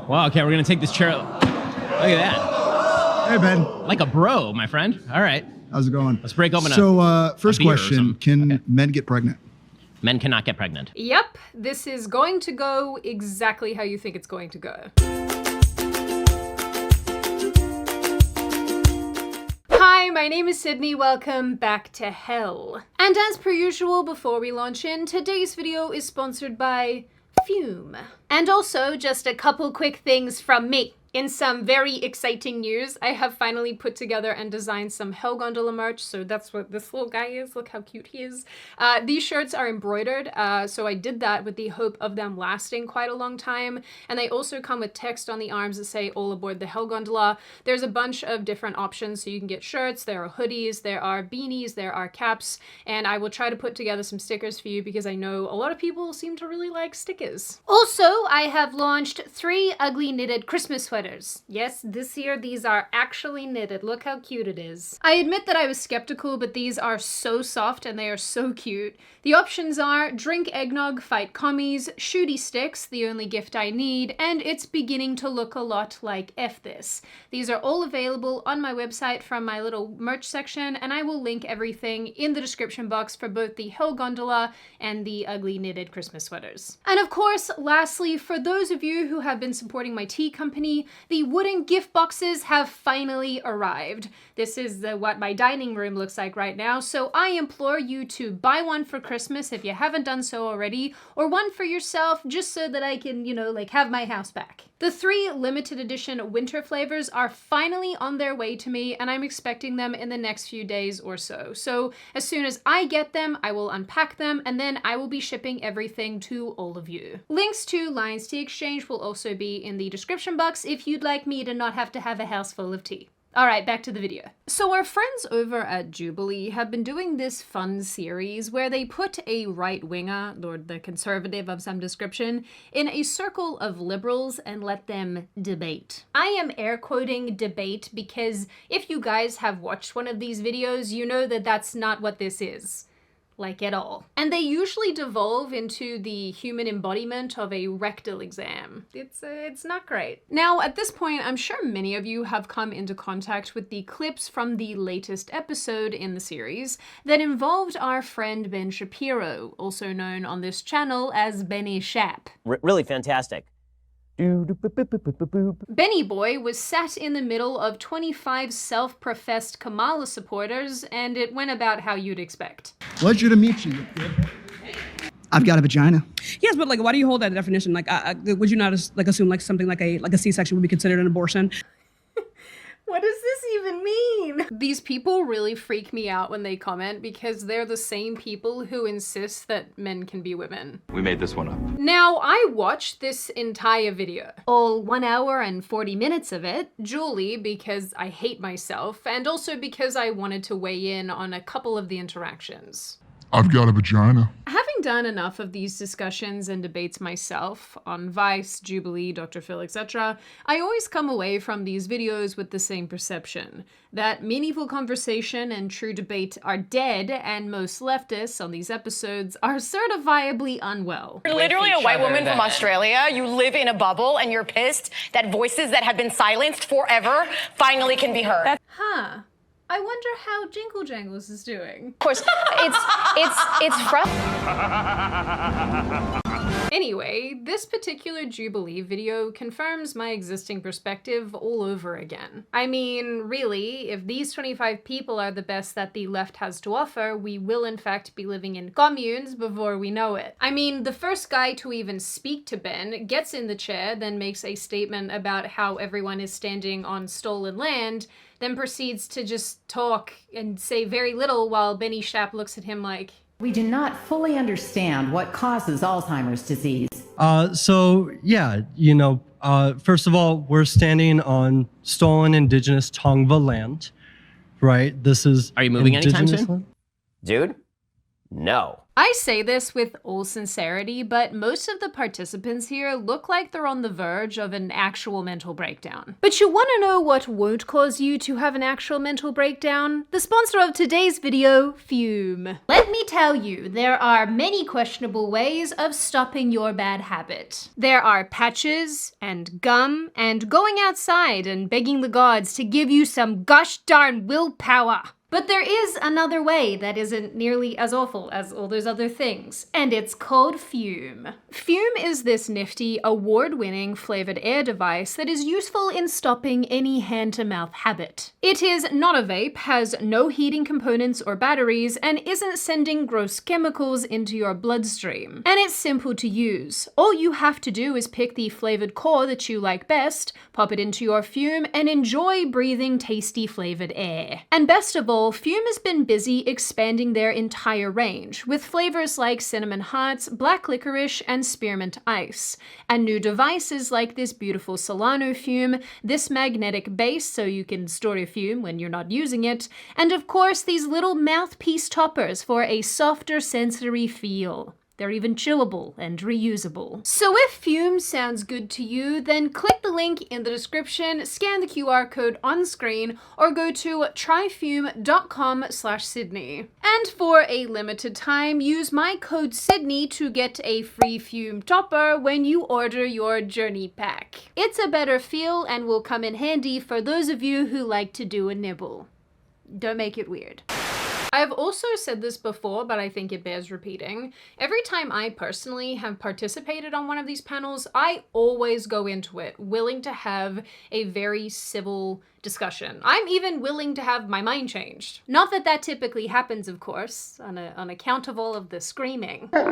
Wow, okay, we're gonna take this chair. Look at that. Hey, Ben. Like a bro, my friend. All right. How's it going? Let's break open first beer or question, something. can men get pregnant? Men cannot get pregnant. Yep, this is going to go exactly how you think it's going to go. Hi, my name is Sydney. Welcome back to hell. And as per usual, before we launch in, today's video is sponsored by Fume. And also, just a couple quick things from me. In some very exciting news, I have finally put together and designed some Hell Gondola merch, so that's what this little guy is. Look how cute he is. These shirts are embroidered, so I did that with the hope of them lasting quite a long time, and they also come with text on the arms that say, "All aboard the Hell Gondola." There's a bunch of different options, so you can get shirts, there are hoodies, there are beanies, there are caps, and I will try to put together some stickers for you because I know a lot of people seem to really like stickers. Also, I have launched 3 ugly knitted Christmas sweaters. Yes, this year these are actually knitted. Look how cute it is. I admit that I was skeptical, but these are so soft and they are so cute. The options are drink eggnog, fight commies, shooty sticks, the only gift I need, and it's beginning to look a lot like F this. These are all available on my website from my little merch section, and I will link everything in the description box for both the Hell Gondola and the ugly knitted Christmas sweaters. And of course, lastly, for those of you who have been supporting my tea company, the wooden gift boxes have finally arrived. This is what my dining room looks like right now, so I implore you to buy one for Christmas if you haven't done so already, or one for yourself just so that I can, have my house back. The 3 limited edition winter flavors are finally on their way to me, and I'm expecting them in the next few days or so. So as soon as I get them, I will unpack them, and then I will be shipping everything to all of you. Links to Lions Tea Exchange will also be in the description box if you'd like me to not have to have a house full of tea. Alright, back to the video. So our friends over at Jubilee have been doing this fun series where they put a right-winger, or the conservative of some description, in a circle of liberals and let them debate. I am air quoting debate because if you guys have watched one of these videos, you know that that's not what this is. Like at all. And they usually devolve into the human embodiment of a rectal exam. It's not great. Now, at this point, I'm sure many of you have come into contact with the clips from the latest episode in the series that involved our friend Ben Shapiro, also known on this channel as Benny Shap. Really fantastic. Benny Boy was sat in the middle of 25 self-professed Kamala supporters, and it went about how you'd expect. Pleasure to meet you. I've got a vagina. Yes, but why do you hold that definition? Would you not assume something like a C-section would be considered an abortion? What does this even mean? These people really freak me out when they comment because they're the same people who insist that men can be women. We made this one up. Now, I watched this entire video. All 1 hour and 40 minutes of it, Julie, because I hate myself, and also because I wanted to weigh in on a couple of the interactions. I've got a vagina. Having done enough of these discussions and debates myself on Vice, Jubilee, Dr. Phil, etc., I always come away from these videos with the same perception, that meaningful conversation and true debate are dead, and most leftists on these episodes are certifiably unwell. You're literally a white woman from Australia. You live in a bubble and you're pissed that voices that have been silenced forever finally can be heard. Huh. I wonder how Jingle Jangles is doing. Of course, it's Anyway, this particular Jubilee video confirms my existing perspective all over again. I mean, really, if these 25 people are the best that the left has to offer, we will in fact be living in communes before we know it. I mean, the first guy to even speak to Ben gets in the chair, then makes a statement about how everyone is standing on stolen land, then proceeds to just talk and say very little while Benny Shap looks at him like, "We do not fully understand what causes Alzheimer's disease." First of all, we're standing on stolen indigenous Tongva land, right? This is Are you moving anytime soon? Dude, No. I say this with all sincerity, but most of the participants here look like they're on the verge of an actual mental breakdown. But you want to know what won't cause you to have an actual mental breakdown? The sponsor of today's video, Fume. Let me tell you, there are many questionable ways of stopping your bad habit. There are patches and gum and going outside and begging the gods to give you some gosh darn willpower. But there is another way that isn't nearly as awful as all those other things, and it's called Fume. Fume is this nifty, award-winning flavored air device that is useful in stopping any hand-to-mouth habit. It is not a vape, has no heating components or batteries, and isn't sending gross chemicals into your bloodstream. And it's simple to use. All you have to do is pick the flavored core that you like best, pop it into your Fume, and enjoy breathing tasty flavored air. And best of all, Fume has been busy expanding their entire range, with flavors like Cinnamon Hearts, Black Licorice, and Spearmint Ice, and new devices like this beautiful Solano Fume, this magnetic base so you can store your Fume when you're not using it, and of course these little mouthpiece toppers for a softer sensory feel. They're even chewable and reusable. So if Fume sounds good to you, then click the link in the description, scan the QR code on screen, or go to tryfume.com/Sydney. And for a limited time, use my code Sydney to get a free Fume topper when you order your journey pack. It's a better feel and will come in handy for those of you who like to do a nibble. Don't make it weird. I've also said this before, but I think it bears repeating. Every time I personally have participated on one of these panels, I always go into it willing to have a very civil discussion. I'm even willing to have my mind changed. Not that that typically happens, of course, on account of all of the screaming. But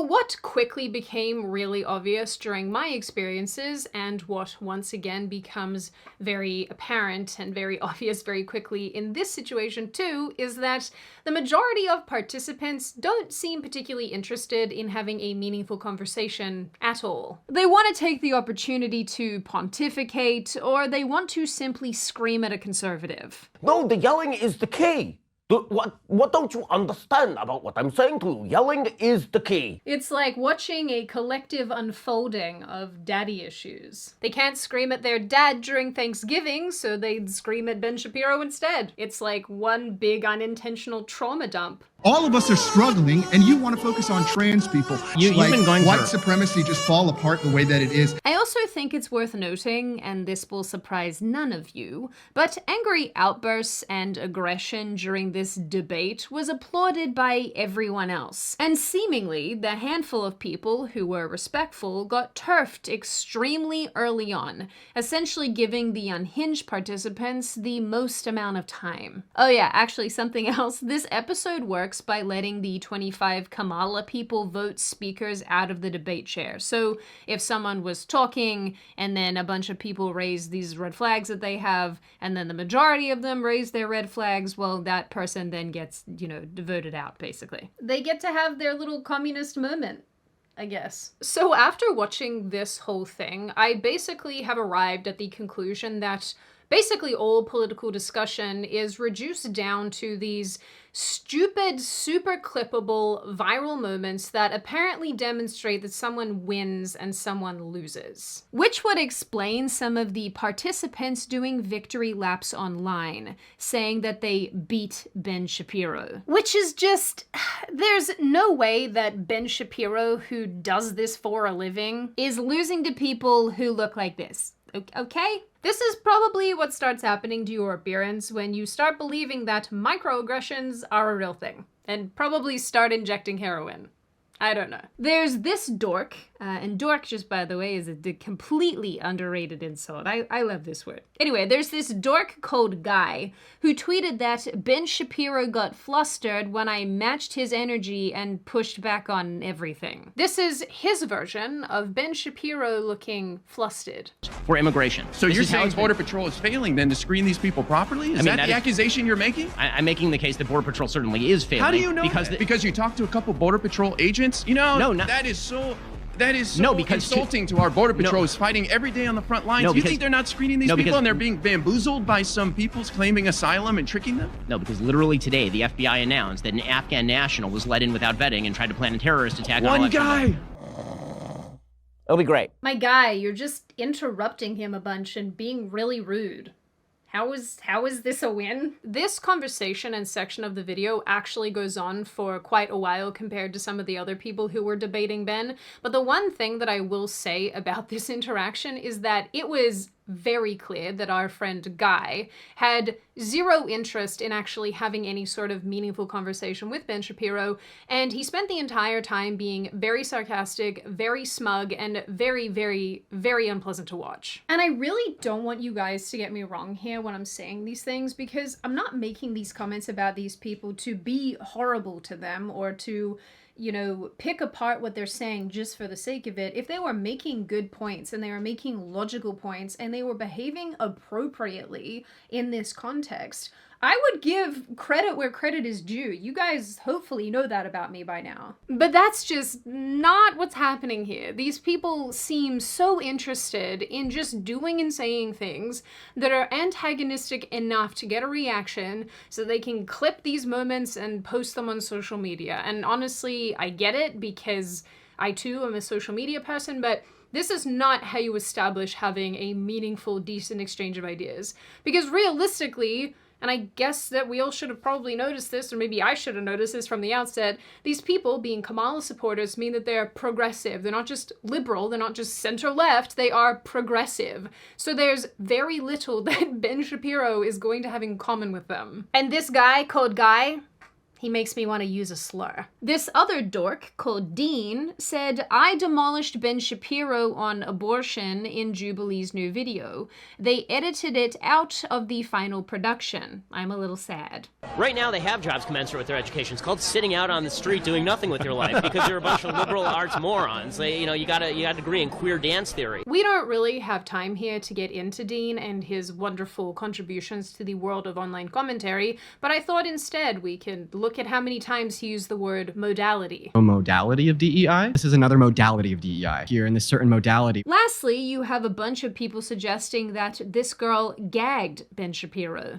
what quickly became really obvious during my experiences, and what once again becomes very apparent and very obvious very quickly in this situation too, is that the majority of participants don't seem particularly interested in having a meaningful conversation at all. They want to take the opportunity to pontificate, or they want to simply scream at a conservative. No, the yelling is the key. What don't you understand about what I'm saying to you? Yelling is the key. It's like watching a collective unfolding of daddy issues. They can't scream at their dad during Thanksgiving, so they'd scream at Ben Shapiro instead. It's like one big unintentional trauma dump. All of us are struggling, and you want to focus on trans people. You've been going white for supremacy just fall apart the way that it is. I also think it's worth noting, and this will surprise none of you, but angry outbursts and aggression during this debate was applauded by everyone else. And seemingly, the handful of people who were respectful got turfed extremely early on, essentially giving the unhinged participants the most amount of time. Oh yeah, actually something else. This episode works by letting the 25 Kamala people vote speakers out of the debate chair. So if someone was talking and then a bunch of people raise these red flags that they have, and then the majority of them raise their red flags, well, that person then gets, voted out, basically. They get to have their little communist moment, I guess. So after watching this whole thing, I basically have arrived at the conclusion that basically all political discussion is reduced down to these stupid, super clippable, viral moments that apparently demonstrate that someone wins and someone loses. Which would explain some of the participants doing victory laps online, saying that they beat Ben Shapiro. Which is just, there's no way that Ben Shapiro, who does this for a living, is losing to people who look like this. Okay? This is probably what starts happening to your appearance when you start believing that microaggressions are a real thing, and probably start injecting heroin. I don't know. There's this dork, and dork, just by the way, is a completely underrated insult. I love this word. Anyway, there's this dork called Guy who tweeted that Ben Shapiro got flustered when I matched his energy and pushed back on everything. This is his version of Ben Shapiro looking flustered. for immigration. So you're saying Border Patrol is failing then to screen these people properly? Is that the accusation you're making? I'm making the case that Border Patrol certainly is failing. How do you know that? Because you talked to a couple Border Patrol agents? You know, no, that is so... That is so insulting to our border patrols fighting every day on the front lines. You think they're not screening these people and they're being bamboozled by some peoples claiming asylum and tricking them? No, because literally today, the FBI announced that an Afghan national was let in without vetting and tried to plan a terrorist attack on election day. It'll be great. My guy, you're just interrupting him a bunch and being really rude. How is this a win? This conversation and section of the video actually goes on for quite a while compared to some of the other people who were debating Ben, but the one thing that I will say about this interaction is that it was very clear that our friend Guy had zero interest in actually having any sort of meaningful conversation with Ben Shapiro, and he spent the entire time being very sarcastic, very smug, and very, very, very unpleasant to watch. And I really don't want you guys to get me wrong here when I'm saying these things, because I'm not making these comments about these people to be horrible to them or to, you know, pick apart what they're saying just for the sake of it. If they were making good points and they were making logical points and they were behaving appropriately in this context, I would give credit where credit is due. You guys hopefully know that about me by now. But that's just not what's happening here. These people seem so interested in just doing and saying things that are antagonistic enough to get a reaction so they can clip these moments and post them on social media. And honestly, I get it because I too am a social media person, but this is not how you establish having a meaningful, decent exchange of ideas. Because realistically, and I guess that we all should have probably noticed this, or maybe I should have noticed this from the outset, these people being Kamala supporters mean that they're progressive. They're not just liberal, they're not just center-left, they are progressive. So there's very little that Ben Shapiro is going to have in common with them. And this guy called Guy, he makes me want to use a slur. This other dork called Dean said, I demolished Ben Shapiro on abortion in Jubilee's new video. They edited it out of the final production. I'm a little sad. Right now, they have jobs commensurate with their education. It's called sitting out on the street doing nothing with your life because you're a bunch of liberal arts morons. You got a degree in queer dance theory. We don't really have time here to get into Dean and his wonderful contributions to the world of online commentary, but I thought instead we could look at how many times he used the word modality. A modality of DEI? This is another modality of DEI. Here in this certain modality. Lastly, you have a bunch of people suggesting that this girl gagged Ben Shapiro.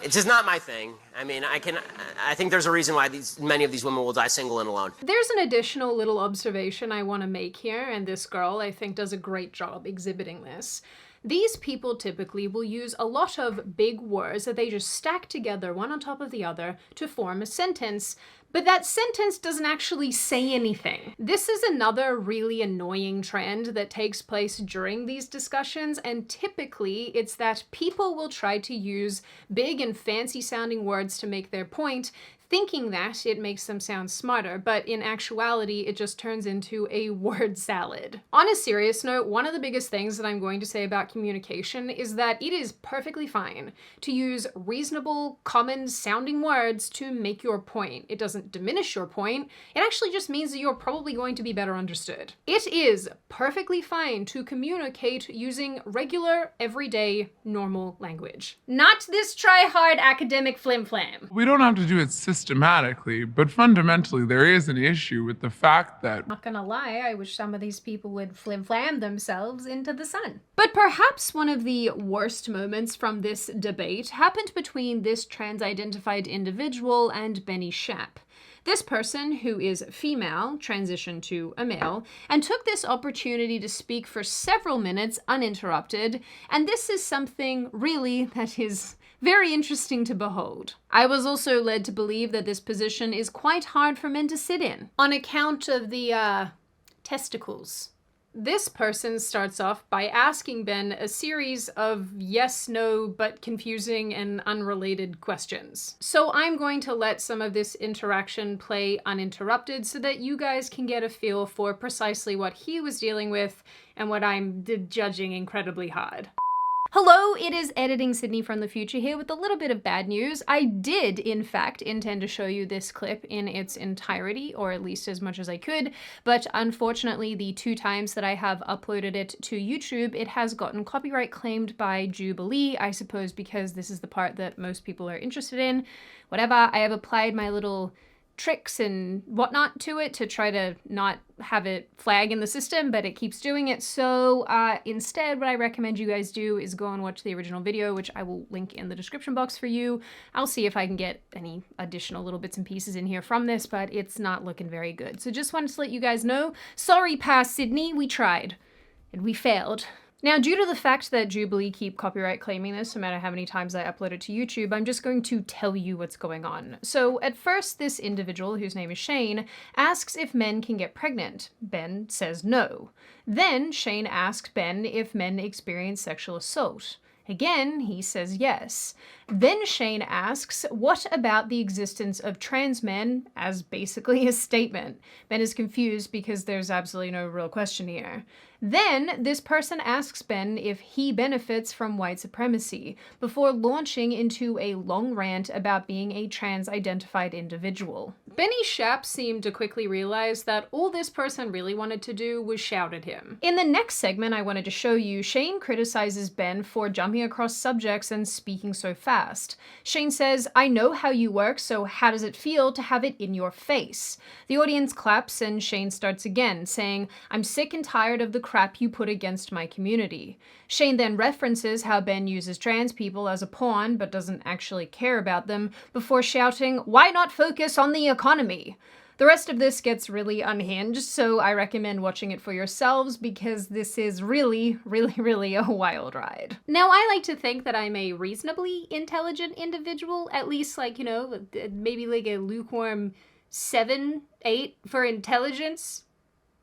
It's just not my thing. I mean, I think there's a reason why many of these women will die single and alone. There's an additional little observation I want to make here, and this girl, I think, does a great job exhibiting this. These people typically will use a lot of big words that they just stack together one on top of the other to form a sentence, but that sentence doesn't actually say anything. This is another really annoying trend that takes place during these discussions, and typically it's that people will try to use big and fancy sounding words to make their point, thinking that it makes them sound smarter, but in actuality, it just turns into a word salad. On a serious note, one of the biggest things that I'm going to say about communication is that it is perfectly fine to use reasonable, common sounding words to make your point. It doesn't diminish your point. It actually just means that you're probably going to be better understood. It is perfectly fine to communicate using regular, everyday, normal language. Not this try-hard academic flim-flam. We don't have to do it systematically, but fundamentally there is an issue with the fact that— Not gonna lie, I wish some of these people would flim-flam themselves into the sun. But perhaps one of the worst moments from this debate happened between this trans-identified individual and Benny Shapp. This person, who is female, transitioned to a male, and took this opportunity to speak for several minutes uninterrupted, and this is something really that is very interesting to behold. I was also led to believe that this position is quite hard for men to sit in, on account of the, testicles. This person starts off by asking Ben a series of yes, no, but confusing and unrelated questions. So I'm going to let some of this interaction play uninterrupted so that you guys can get a feel for precisely what he was dealing with and what I'm judging incredibly hard. Hello, it is Editing Sydney from the future here with a little bit of bad news. I did, in fact, intend to show you this clip in its entirety, or at least as much as I could, but unfortunately the 2 times that I have uploaded it to YouTube, it has gotten copyright claimed by Jubilee, I suppose because this is the part that most people are interested in. Whatever, I have applied my little tricks and whatnot to it to try to not have it flag in the system, but it keeps doing it. So instead, what I recommend you guys do is go and watch the original video, which I will link in the description box for you. I'll see if I can get any additional little bits and pieces in here from this, but it's not looking very good. So just wanted to let you guys know, sorry, past Sydney, we tried and we failed. Now, due to the fact that Jubilee keep copyright claiming this no matter how many times I upload it to YouTube, I'm just going to tell you what's going on. So at first, this individual, whose name is Shane, asks if men can get pregnant. Ben says no. Then Shane asks Ben if men experience sexual assault. Again, he says yes. Then Shane asks, what about the existence of trans men, as basically a statement. Ben is confused because there's absolutely no real question here. Then this person asks Ben if he benefits from white supremacy, before launching into a long rant about being a trans-identified individual. Benny Shapp seemed to quickly realize that all this person really wanted to do was shout at him. In the next segment I wanted to show you, Shane criticizes Ben for jumping across subjects and speaking so fast. Shane says, I know how you work, so how does it feel to have it in your face? The audience claps and Shane starts again, saying, I'm sick and tired of the crap you put against my community. Shane then references how Ben uses trans people as a pawn but doesn't actually care about them, before shouting, why not focus on the economy? The rest of this gets really unhinged, so I recommend watching it for yourselves because this is really, really, really a wild ride. Now, I like to think that I'm a reasonably intelligent individual, at least like, you know, maybe like a lukewarm 7, 8 for intelligence.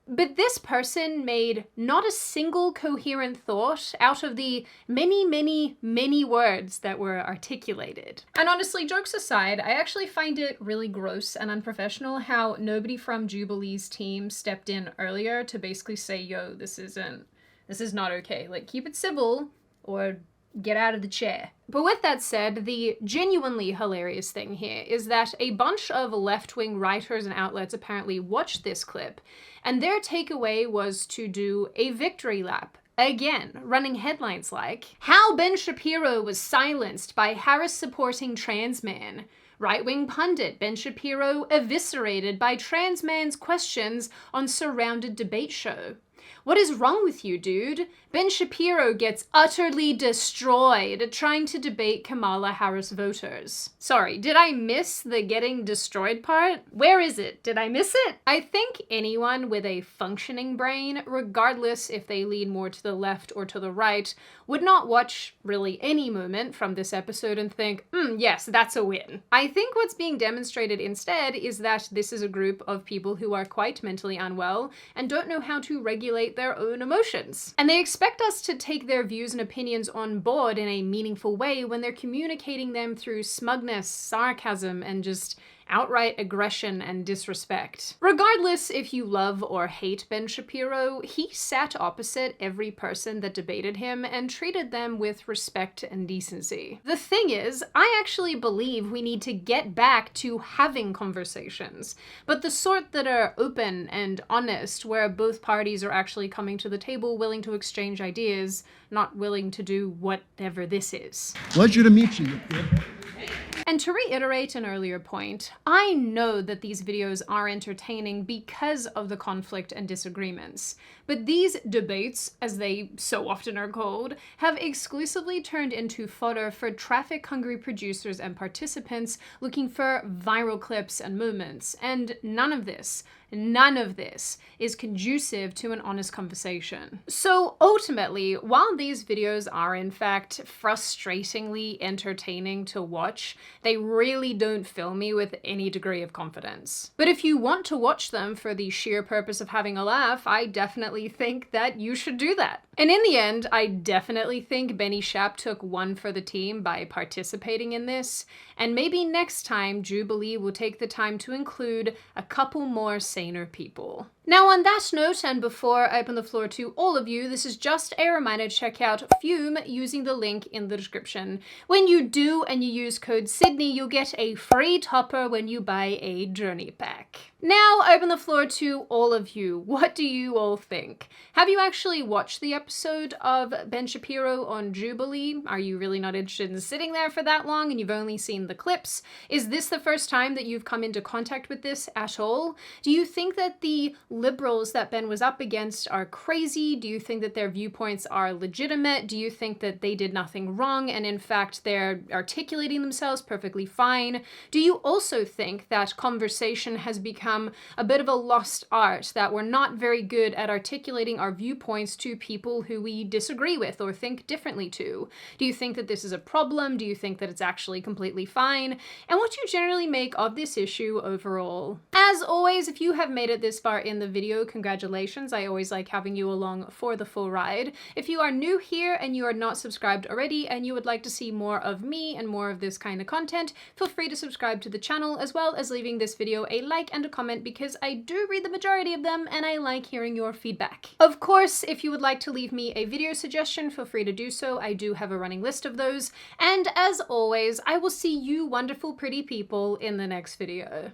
But this person made not a single coherent thought out of the many, many, many words that were articulated. And honestly, jokes aside, I actually find it really gross and unprofessional how nobody from Jubilee's team stepped in earlier to basically say, yo, this is not okay. Like, keep it civil or get out of the chair. But with that said, the genuinely hilarious thing here is that a bunch of left-wing writers and outlets apparently watched this clip, and their takeaway was to do a victory lap. Again, running headlines like, how Ben Shapiro was silenced by Harris-supporting trans man. Right-wing pundit Ben Shapiro eviscerated by trans man's questions on surrounded debate show. What is wrong with you, dude? Ben Shapiro gets utterly destroyed trying to debate Kamala Harris voters. Sorry, did I miss the getting destroyed part? Where is it? Did I miss it? I think anyone with a functioning brain, regardless if they lean more to the left or to the right, would not watch really any moment from this episode and think, yes, that's a win. I think what's being demonstrated instead is that this is a group of people who are quite mentally unwell and don't know how to regulate their own emotions. And they expect us to take their views and opinions on board in a meaningful way when they're communicating them through smugness, sarcasm, and just outright aggression and disrespect. Regardless if you love or hate Ben Shapiro, he sat opposite every person that debated him and treated them with respect and decency. The thing is, I actually believe we need to get back to having conversations, but the sort that are open and honest, where both parties are actually coming to the table willing to exchange ideas, not willing to do whatever this is. Pleasure to meet you. And to reiterate an earlier point, I know that these videos are entertaining because of the conflict and disagreements, but these debates, as they so often are called, have exclusively turned into fodder for traffic-hungry producers and participants looking for viral clips and moments, and none of this is conducive to an honest conversation. So ultimately, while these videos are in fact frustratingly entertaining to watch, they really don't fill me with any degree of confidence. But if you want to watch them for the sheer purpose of having a laugh, I definitely think that you should do that. And in the end, I definitely think Benny Shapp took one for the team by participating in this, and maybe next time Jubilee will take the time to include a couple more saner people. Now on that note, and before I open the floor to all of you, this is just a reminder to check out Fume using the link in the description. When you do and you use code Sydney, you'll get a free topper when you buy a journey pack. Now I open the floor to all of you. What do you all think? Have you actually watched the episode of Ben Shapiro on Jubilee? Are you really not interested in sitting there for that long and you've only seen the clips? Is this the first time that you've come into contact with this at all? Do you think that the liberals that Ben was up against are crazy? Do you think that their viewpoints are legitimate? Do you think that they did nothing wrong and in fact they're articulating themselves perfectly fine? Do you also think that conversation has become a bit of a lost art, that we're not very good at articulating our viewpoints to people who we disagree with or think differently to? Do you think that this is a problem? Do you think that it's actually completely fine? And what do you generally make of this issue overall? As always, if you have made it this far in the video, congratulations. I always like having you along for the full ride. If you are new here and you are not subscribed already and you would like to see more of me and more of this kind of content, feel free to subscribe to the channel as well as leaving this video a like and a comment, because I do read the majority of them and I like hearing your feedback. Of course, if you would like to leave me a video suggestion, feel free to do so. I do have a running list of those. And as always, I will see you wonderful pretty people in the next video.